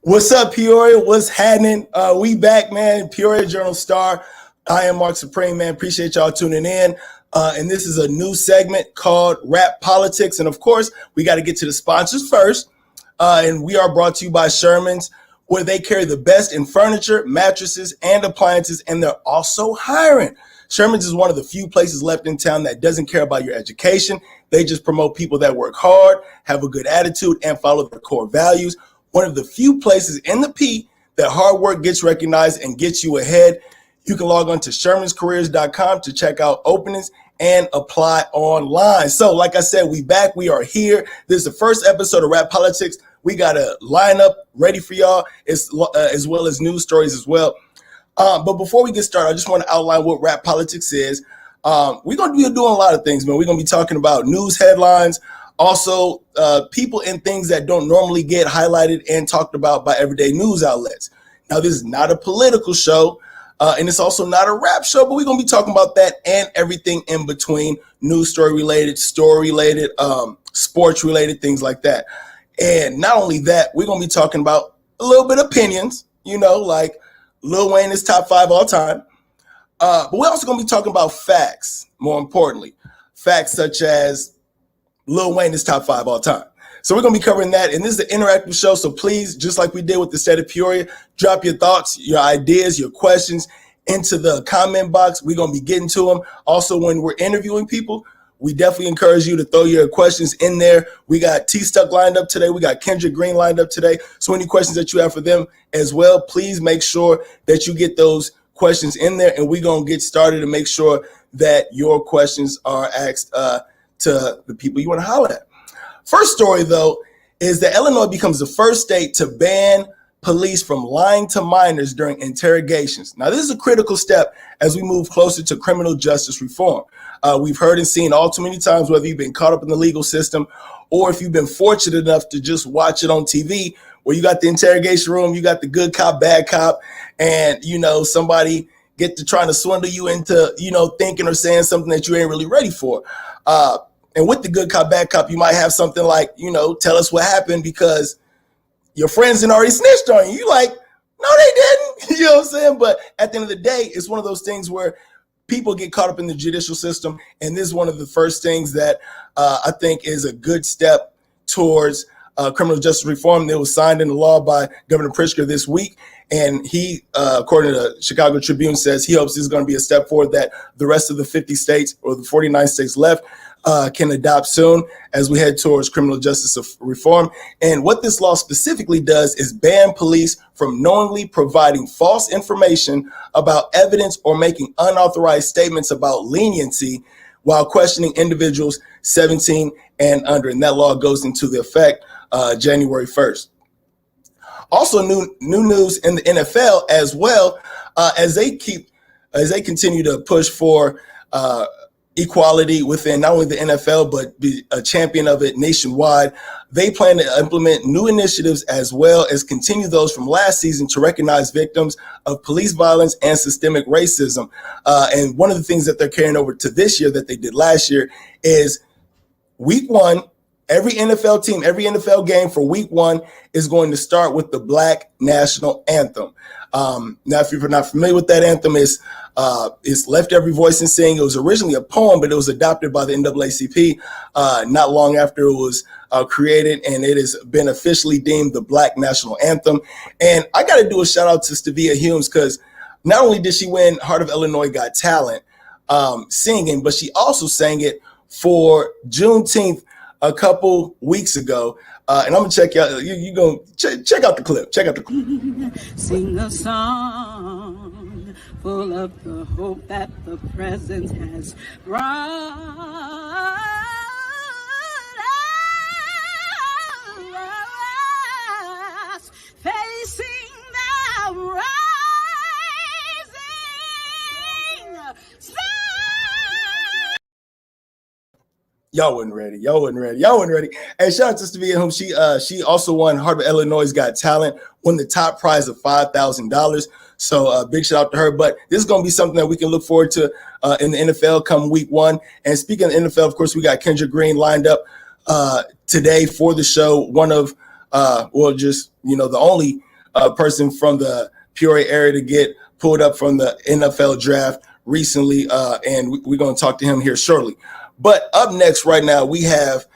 What's up, Peoria? What's happening? We back, man. Peoria Journal Star. I am Mark Supreme, man. Appreciate y'all tuning in. And this is a new segment called Rappolitics. And of course, we got to get to the sponsors first. And we are brought to you by Sherman's, where they carry the best in furniture, mattresses, and appliances. And they're also hiring. Sherman's is one of the few places left in town that doesn't care about your education. They just promote people that work hard, have a good attitude, and follow their core values. One of the few places in the P that hard work gets recognized and gets you ahead. You can log on to shermanscareers.com to check out openings and apply online. So like I said, we back, we are here. This is the first episode of Rappolitics. We got a lineup ready for y'all, as well as news stories as well. But before we get started, I just want to outline what Rappolitics is. We're going to be doing a lot of things, man. We're going to be talking about news headlines, also people and things that don't normally get highlighted and talked about by everyday news outlets. Now, this is not a political show, and it's also not a rap show, but we're going to be talking about that and everything in between, news story related, sports related, things like that. And not only that, we're going to be talking about a little bit of opinions, like Lil Wayne is top 5 all time. But we're also going to be talking about facts, more importantly. Facts such as Lil Wayne is top 5 all time. So we're going to be covering that. And this is an interactive show. So please, just like we did with the state of Peoria, drop your thoughts, your ideas, your questions into the comment box. We're going to be getting to them. Also, when we're interviewing people, we definitely encourage you to throw your questions in there. We got T-Stuck lined up today. We got Kendra Green lined up today. So any questions that you have for them as well, please make sure that you get those questions in there. And we're going to get started and make sure that your questions are asked to the people you want to holler at. First story, though, is that Illinois becomes the first state to ban police from lying to minors during interrogations. Now, this is a critical step as we move closer to criminal justice reform. We've heard and seen all too many times, whether you've been caught up in the legal system or if you've been fortunate enough to just watch it on TV, where you got the interrogation room, you got the good cop, bad cop, and, somebody get to trying to swindle you into, thinking or saying something that you ain't really ready for. And with the good cop, bad cop, you might have something like, tell us what happened because your friends had already snitched on you. You like, no, they didn't. You know what I'm saying? But at the end of the day, it's one of those things where people get caught up in the judicial system. And this is one of the first things that I think is a good step towards criminal justice reform. It was signed into law by Governor Pritzker this week. And he, according to the Chicago Tribune, says he hopes this is going to be a step forward that the rest of the 50 states or the 49 states left can adopt soon as we head towards criminal justice reform. And what this law specifically does is ban police from knowingly providing false information about evidence or making unauthorized statements about leniency while questioning individuals 17 and under. And that law goes into the effect January 1st. Also, new news in the NFL as well, as they continue to push for equality within not only the NFL, but be a champion of it nationwide. They plan to implement new initiatives as well as continue those from last season to recognize victims of police violence and systemic racism. And one of the things that they're carrying over to this year that they did last year is week 1, every NFL team, every NFL game for week 1 is going to start with the Black National Anthem. Now, if you're not familiar with that anthem, it's Left Every Voice and Sing. It was originally a poem, but it was adopted by the NAACP not long after it was created, and it has been officially deemed the Black National Anthem. And I got to do a shout out to Stavia Humes, because not only did she win Heart of Illinois Got Talent singing, but she also sang it for Juneteenth a couple weeks ago. And I'm gonna check out. You gonna check out the clip. Check out the clip. Sing a song full of the hope that the present has brought us, facing the rising sun. Y'all wasn't ready. Hey, shout out to Stavia, whom she also won Heart of Illinois Got Talent, won the top prize of $5,000. So big shout out to her. But this is going to be something that we can look forward to in the NFL come week 1. And speaking of the NFL, of course, we got Kendra Green lined up today for the show. One of, the only person from the Peoria area to get pulled up from the NFL draft recently, and we're going to talk to him here shortly. But up next right now, we have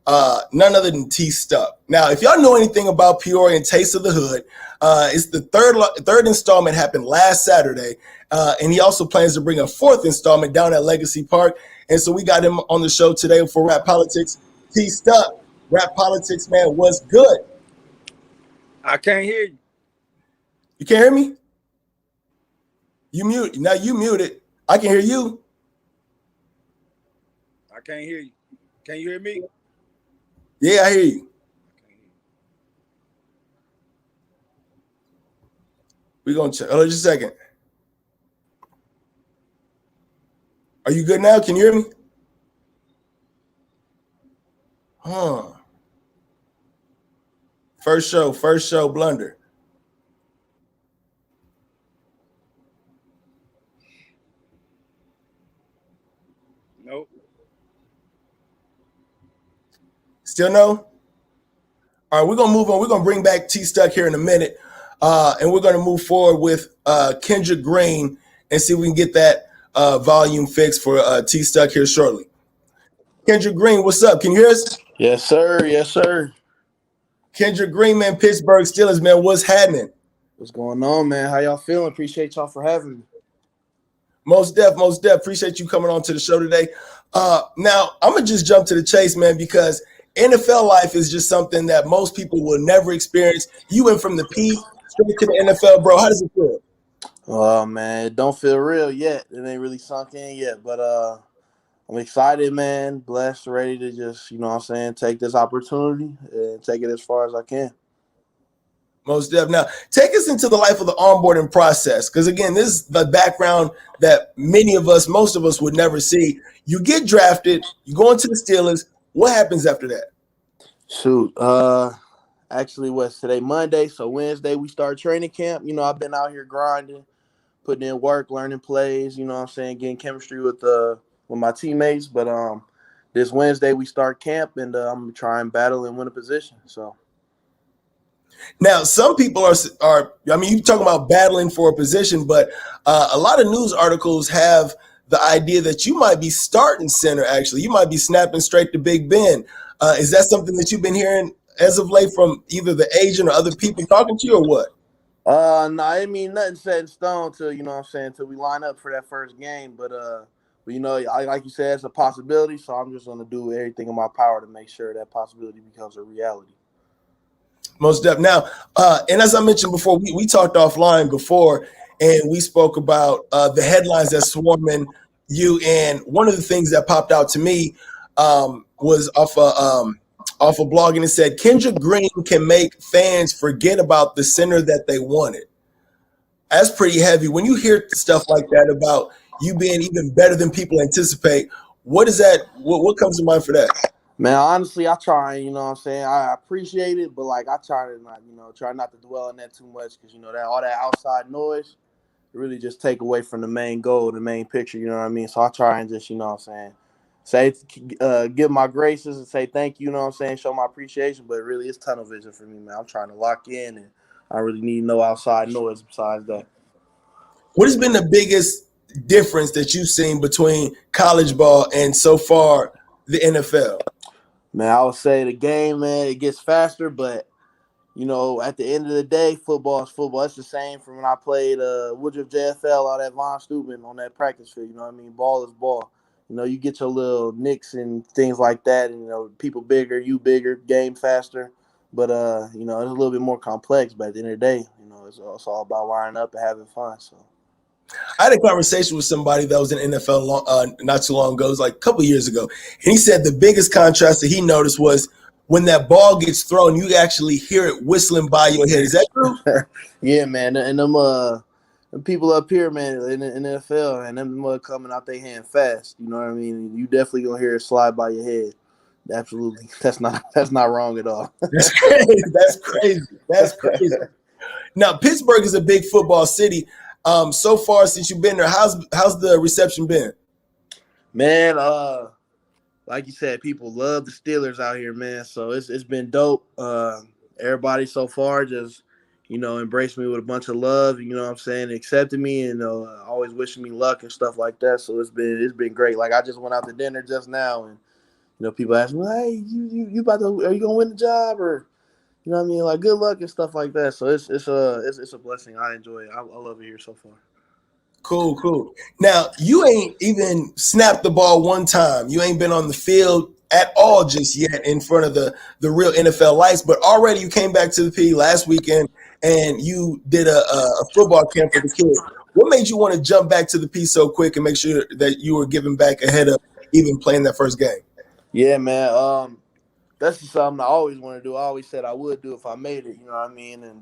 none other than T Stuck. Now, if y'all know anything about Peoria and Taste of the Hood, it's the third installment happened last Saturday, and he also plans to bring a fourth installment down at Legacy Park. And so we got him on the show today for Rappolitics. T Stuck, Rappolitics, man, what's good? I can't hear you. You can't hear me? You mute. Now you muted. I can hear you. I can't hear you. Can you hear me? Yeah, I hear you. We're going to check. Hold just a second. Are you good now? Can you hear me? Huh. First show blunder. Nope. Still no? All right, we're going to move on. We're going to bring back T Stuck here in a minute. And we're going to move forward with Kendra Green and see if we can get that volume fixed for T Stuck here shortly. Kendra Green, what's up? Can you hear us? Yes, sir. Yes, sir. Kendra Green, man, Pittsburgh Steelers, man, what's happening? What's going on, man? How y'all feeling? Appreciate y'all for having me. Most def. Appreciate you coming on to the show today. Now, I'm going to just jump to the chase, man, because NFL life is just something that most people will never experience. You went from the P straight to the NFL, bro. How does it feel? Oh, man, it don't feel real yet. It ain't really sunk in yet, but I'm excited, man, blessed, ready to just, take this opportunity and take it as far as I can. Most def. Now, take us into the life of the onboarding process, because, again, this is the background that most of us would never see. You get drafted, you go into the Steelers. What happens after that? Shoot, actually, what's today? Monday, so Wednesday we start training camp. I've been out here grinding, putting in work, learning plays, getting chemistry with my teammates. But this Wednesday we start camp, and I'm going to try and battle and win a position, so. Now, some people are. I mean, you talking about battling for a position, but a lot of news articles have the idea that you might be starting center. Actually, you might be snapping straight to Big Ben. Is that something that you've been hearing as of late from either the agent or other people talking to you, or what? No, I mean nothing set in stone till till we line up for that first game. But like you said, it's a possibility. So I'm just gonna do everything in my power to make sure that possibility becomes a reality. Most definitely. Now, and as I mentioned before, we talked offline before, and we spoke about the headlines that swarming you. And one of the things that popped out to me was off a blog, and it said Kendra Green can make fans forget about the center that they wanted. That's pretty heavy. When you hear stuff like that about you being even better than people anticipate, what is that? What comes to mind for that? Man, honestly, I try, I appreciate it, but I try to not, try not to dwell on that too much because, that all that outside noise really just take away from the main goal, the main picture, you know what I mean? So I try and just, say, give my graces and say thank you, show my appreciation, but really it's tunnel vision for me, man. I'm trying to lock in and I really need no outside noise besides that. What has been the biggest difference that you've seen between college ball and so far the NFL? Man, I would say the game, man, it gets faster, but, at the end of the day, football is football. It's the same from when I played Woodruff JFL out at Von Steuben on that practice field. You know what I mean? Ball is ball. You get your little nicks and things like that, and, people bigger, you bigger, game faster. But, it's a little bit more complex. But at the end of the day, it's all about lining up and having fun. So. I had a conversation with somebody that was in the NFL not too long ago. It was like a couple of years ago. And he said the biggest contrast that he noticed was when that ball gets thrown, you actually hear it whistling by your head. Is that true? Yeah, man. And them people up here, man, in the NFL, and them coming out their hand fast. You know what I mean? You definitely going to hear it slide by your head. Absolutely. That's not wrong at all. That's crazy. That's crazy. Now, Pittsburgh is a big football city. So far since you've been there, how's the reception been? Man, like you said, people love the Steelers out here, man. So it's been dope. Everybody so far just, embraced me with a bunch of love, accepted me and always wishing me luck and stuff like that. So it's been great. Like I just went out to dinner just now and people ask me, hey, you about to, are you gonna win the job or like good luck and stuff like that. So it's a blessing. I enjoy it. I love it here so far. Cool. Now, you ain't even snapped the ball one time. You ain't been on the field at all just yet in front of the real NFL lights, but already you came back to the P last weekend and you did a football camp for the kids. What made you want to jump back to the P so quick and make sure that you were giving back ahead of even playing that first game? Yeah, man. That's just something I always want to do. I always said I would do if I made it, you know what I mean? And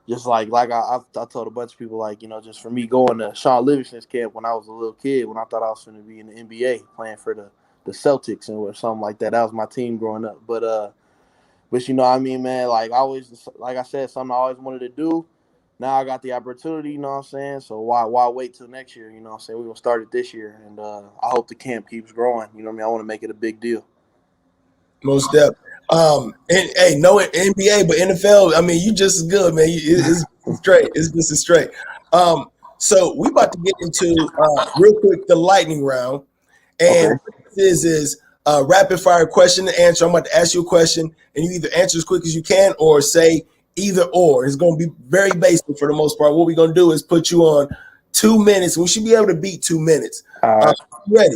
just like I told a bunch of people, like, just for me going to Sean Livingston's camp when I was a little kid, when I thought I was going to be in the NBA playing for the Celtics or something like that. That was my team growing up. But you know what I mean, man, like I said, something I always wanted to do. Now I got the opportunity, you know what I'm saying? So why wait till next year, you know what I'm saying? We're going to start it this year. And I hope the camp keeps growing. You know what I mean? I want to make it a big deal. Most depth. And hey, no NBA, but NFL, I mean, you just as good, man. It's straight. It's just as straight. So we about to get into real quick the lightning round. And Okay. what this is rapid fire question and answer. I'm about to ask you a question, and you either answer as quick as you can or say either or. It's going to be very basic for the most part. What we're going to do is put you on 2 minutes. We should be able to beat 2 minutes. All right. Ready?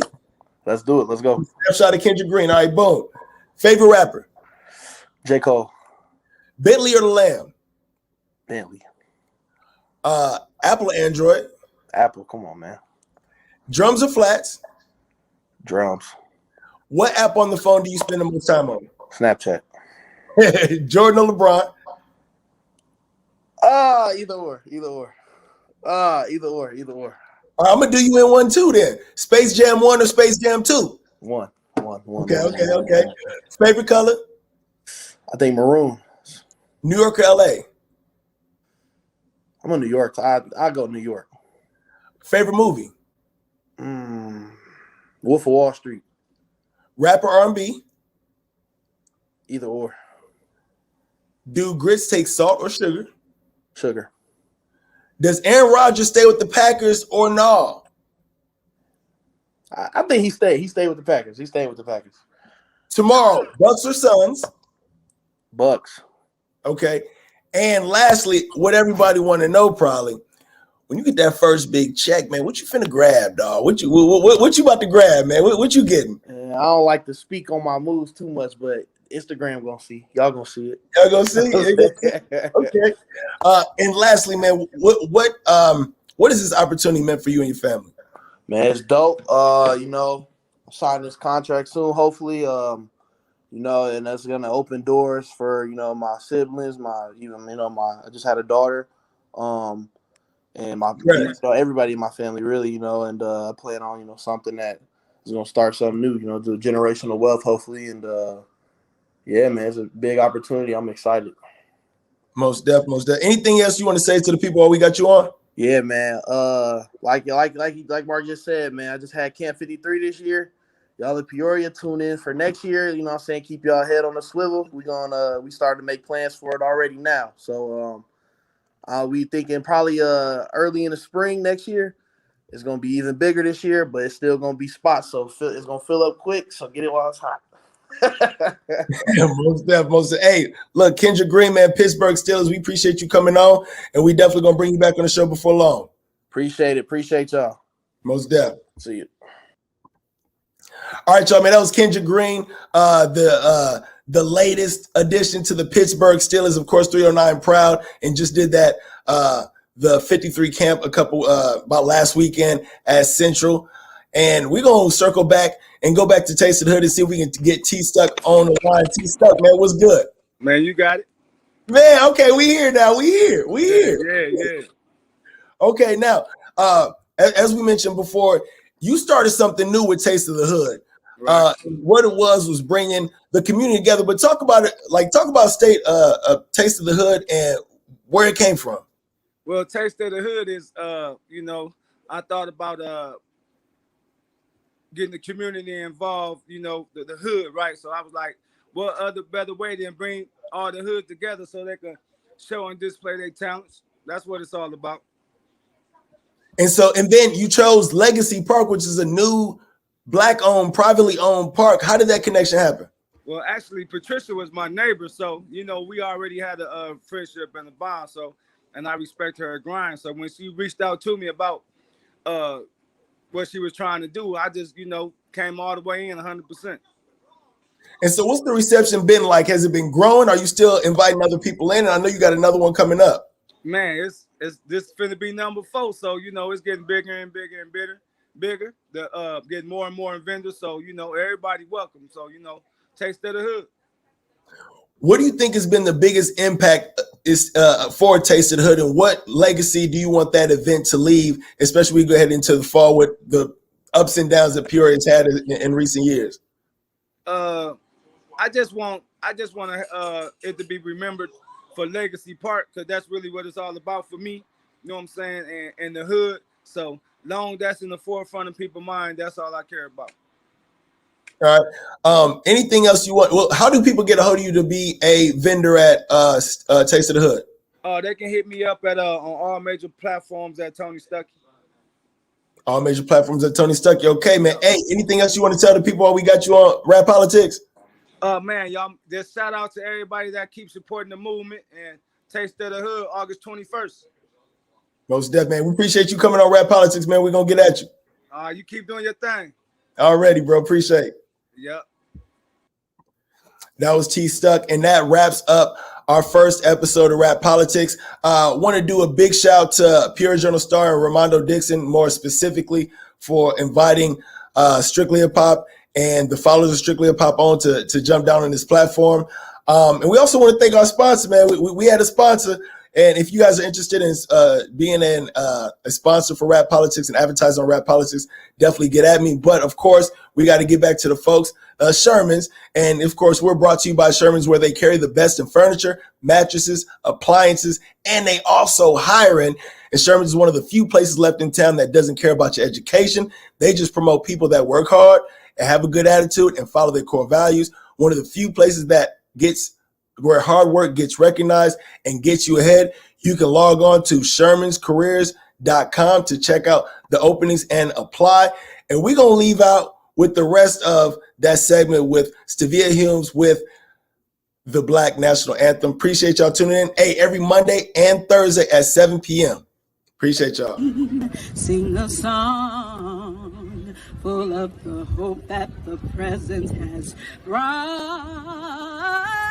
Let's do it. Let's go. Snapshot of Kendra Green. All right, boom. Favorite rapper? J. Cole. Bentley or the Lamb? Bentley. Apple or Android? Apple. Come on, man. Drums or flats? Drums. What app on the phone do you spend the most time on? Snapchat. Jordan or LeBron? Either or. Either or. I'm going to do you in one, too, then. Space Jam 1 or Space Jam 2? One. Okay. Favorite color? I think maroon. New York or L.A.? I'm in New York. So I go New York. Favorite movie? Wolf of Wall Street. Rap or R&B? Either or. Do grits take salt or sugar? Sugar. Does Aaron Rodgers stay with the Packers or no? I think he stayed. He stayed with the Packers. Tomorrow, Bucks or Suns? Bucks. Okay. And lastly, what everybody want to know probably, when you get that first big check, man, what you finna grab, dog? What you about to grab, man? What you getting? I don't like to speak on my moves too much, but Instagram gonna see. Y'all gonna see it. Y'all gonna see it. Okay. And lastly, man, what is this opportunity meant for you and your family? Man, it's dope. I'm signing this contract soon, hopefully. And that's gonna open doors for, my siblings, I just had a daughter. And my everybody in my family really, and I plan on, something that is gonna start something new, do generational wealth, hopefully. And yeah, man, it's a big opportunity. I'm excited. Most definitely. Anything else you want to say to the people while we got you on? Yeah, man. Like Mark just said, man, I just had Camp 53 this year. Y'all in Peoria, tune in for next year. You know what I'm saying? Keep y'all head on the swivel. We started to make plans for it already now. So we thinking probably early in the spring next year. It's gonna be even bigger this year, but it's still gonna be spots. So it's gonna fill up quick. So get it while it's hot. Most definitely. Hey, look, Kendra Green, man, Pittsburgh Steelers. We appreciate you coming on, and we definitely gonna bring you back on the show before long. Appreciate it. Appreciate y'all. Most definitely. See you. All right, y'all, man. That was Kendra Green, the latest addition to the Pittsburgh Steelers, of course, 309 proud, and just did that the 53 camp about last weekend at Central. And we're gonna circle back and go back to Taste of the Hood and see if we can get T Stuck on the line. T Stuck, man, what's good? Man, you got it. Man, okay, we here now. We here. Yeah. Okay, now, as we mentioned before, you started something new with Taste of the Hood. Right. What it was bringing the community together. But talk about it, Taste of the Hood and where it came from. Well, Taste of the Hood is, I thought about getting the community involved, the hood, right? So I was like, what other better way than bring all the hood together so they can show and display their talents. That's what it's all about. And then you chose Legacy Park, which is a new Black-owned, privately owned park. How did that connection happen? Well, actually, Patricia was my neighbor, so we already had a friendship and a bond. So, and I respect her grind. So when she reached out to me about what she was trying to do, I just came all the way in 100%. And so, what's the reception been like? Has it been growing? Are you still inviting other people in? And I know you got another one coming up. Man, it's this finna be number 4, so it's getting bigger and bigger and bigger. The getting more and more vendors, so everybody welcome. So taste of the hood. What do you think has been the biggest impact for Taste of the Hood, and what legacy do you want that event to leave, especially we go ahead into the fall with the ups and downs that Peoria's had in recent years? I just want it to be remembered for Legacy Park, because that's really what it's all about for me. You know what I'm saying? And the hood. So long that's in the forefront of people's mind, that's all I care about. All right. Anything else you want? Well, how do people get a hold of you to be a vendor at Taste of the Hood? They can hit me up at on all major platforms at Tony Stuckey. All major platforms at Tony Stuckey. Okay, man. Hey, anything else you want to tell the people while we got you on Rappolitics? Man, y'all, just shout out to everybody that keeps supporting the movement, and Taste of the Hood, August 21st. Most definitely, man. We appreciate you coming on Rappolitics, man. We're going to get at you. You keep doing your thing. Already, bro. Appreciate it. Yep. That was T Stuck, and that wraps up our first episode of Rappolitics. Want to do a big shout to Peoria Journal Star and Ramondo Dixon, more specifically, for inviting Strictly Hip Hop and the followers of Strictly Hip Hop on to jump down on this platform. And we also want to thank our sponsor, man. We had a sponsor, and if you guys are interested in being a sponsor for Rappolitics and advertising on Rappolitics, definitely get at me. But of course, we got to get back to the folks, Sherman's. And of course, we're brought to you by Sherman's, where they carry the best in furniture, mattresses, appliances, and they also hiring. And Sherman's is one of the few places left in town that doesn't care about your education. They just promote people that work hard and have a good attitude and follow their core values. One of the few places that where hard work gets recognized and gets you ahead. You can log on to shermanscareers.com to check out the openings and apply. And we're going to leave out with the rest of that segment with Stavia Humes with the Black National Anthem. Appreciate y'all tuning in. Hey, every Monday and Thursday at 7 p.m. Appreciate y'all. Sing a song full of the hope that the present has brought.